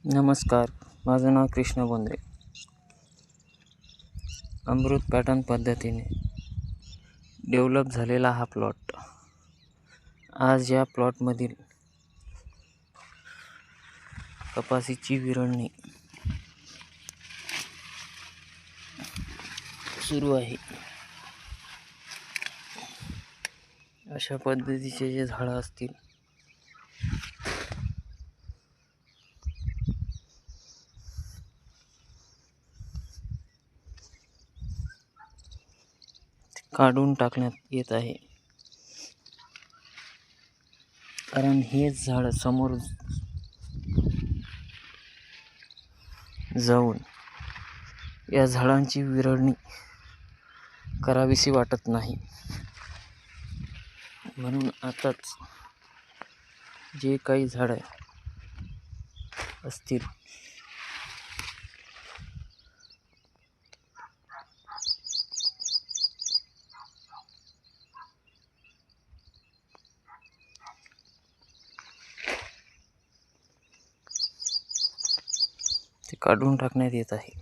नमस्कार, माझं नाव कृष्ण बोंद्रे. अमृत पॅटर्न पद्धतीने डेव्हलप झालेला हा प्लॉट. आज या प्लॉटमधील कपासीची विरळणी सुरू आहे. अशा पद्धतीचे जे झाडं असतील ते काढून टाकण्यात येत आहे, कारण हेच झाड समोर जाऊन या झाडांची विरळणी करावीशी वाटत नाही. म्हणून आताच जे काही झाडं असतील ते काढून टाकण्यात येत आहे.